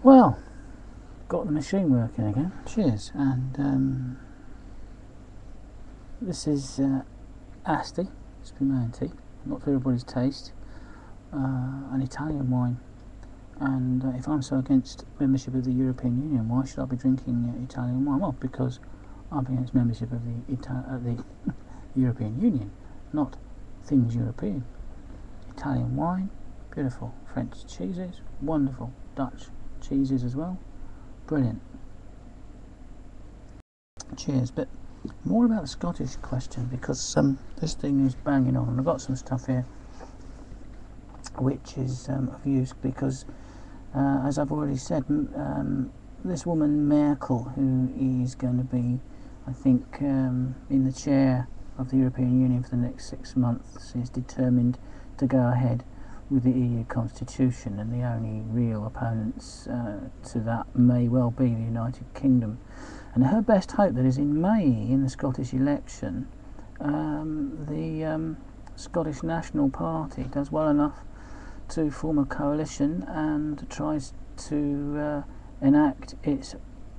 Well, got the machine working again. Cheers. And this is Asti, Spumante, not for everybody's taste, an Italian wine. And if I'm so against membership of the European Union, why should I be drinking Italian wine? Well, because I'm against membership of the European Union, not things European. Italian wine, beautiful. French cheeses, wonderful. Dutch cheeses as well, brilliant. Cheers. But more about the Scottish question, because this thing is banging on, and I've got some stuff here which is of use, because as I've already said, this woman Merkel, who is going to be, I think, in the chair of the European Union for the next 6 months, is determined to go ahead with the EU constitution, and the only real opponents to that may well be the United Kingdom. And her best hope that is in May, in the Scottish election, the Scottish National Party does well enough to form a coalition and tries to enact its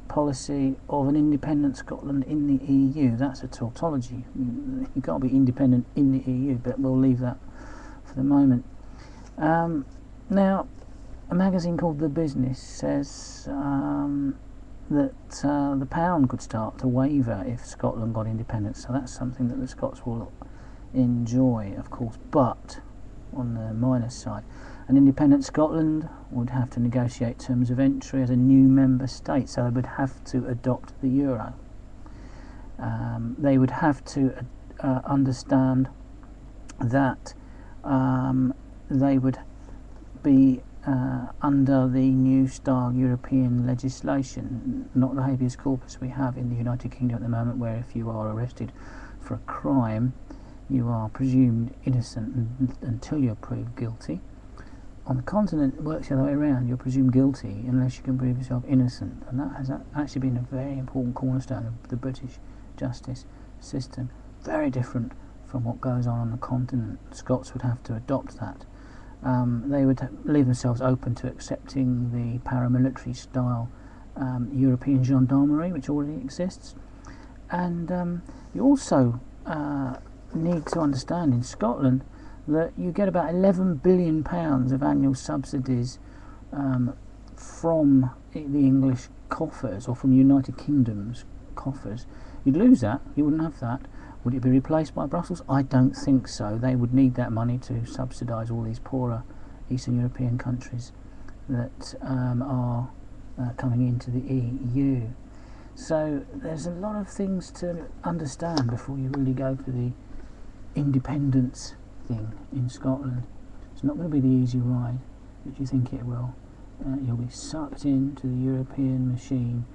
policy of an independent Scotland in the EU. That's a tautology. You can't be independent in the EU, but we'll leave that for the moment. Now, a magazine called The Business says that the pound could start to waver if Scotland got independence, so that's something that the Scots will enjoy, of course. But on the minus side, an independent Scotland would have to negotiate terms of entry as a new member state, so they would have to adopt the euro. They would have to understand that they would be under the new style European legislation, not the habeas corpus we have in the United Kingdom at the moment, where if you are arrested for a crime, you are presumed innocent until you're proved guilty. On the continent, it works the other way around. You're presumed guilty unless you can prove yourself innocent, and that has actually been a very important cornerstone of the British justice system. Very different from what goes on the continent. Scots would have to adopt that. They would leave themselves open to accepting the paramilitary style European gendarmerie, which already exists. And you also need to understand in Scotland that you get about £11 billion of annual subsidies from the English coffers, or from the United Kingdom's coffers. You'd lose that. You wouldn't have that. Would it be replaced by Brussels? I don't think so. They would need that money to subsidise all these poorer Eastern European countries that are coming into the EU. So there's a lot of things to understand before you really go for the independence thing in Scotland. It's not going to be the easy ride that you think it will. You'll be sucked into the European machine,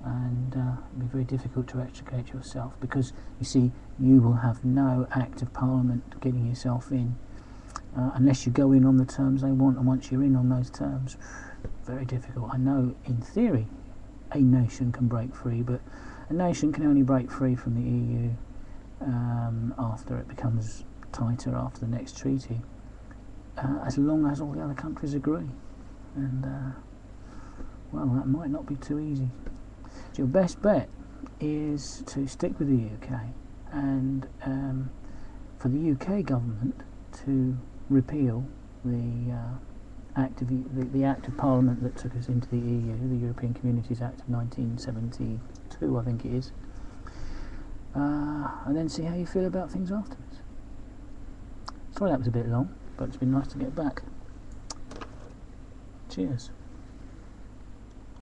and it'll be very difficult to extricate yourself, because you see, you will have no act of parliament getting yourself in unless you go in on the terms they want, and once you're in on those terms, very difficult. I know in theory a nation can break free, but a nation can only break free from the EU after it becomes tighter after the next treaty, as long as all the other countries agree. And well, that might not be too easy. So your best bet is to stick with the UK, and for the UK government to repeal the act of Parliament that took us into the EU, the European Communities Act of 1972, I think it is, and then see how you feel about things afterwards. Sorry that was a bit long, but it's been nice to get back. Cheers.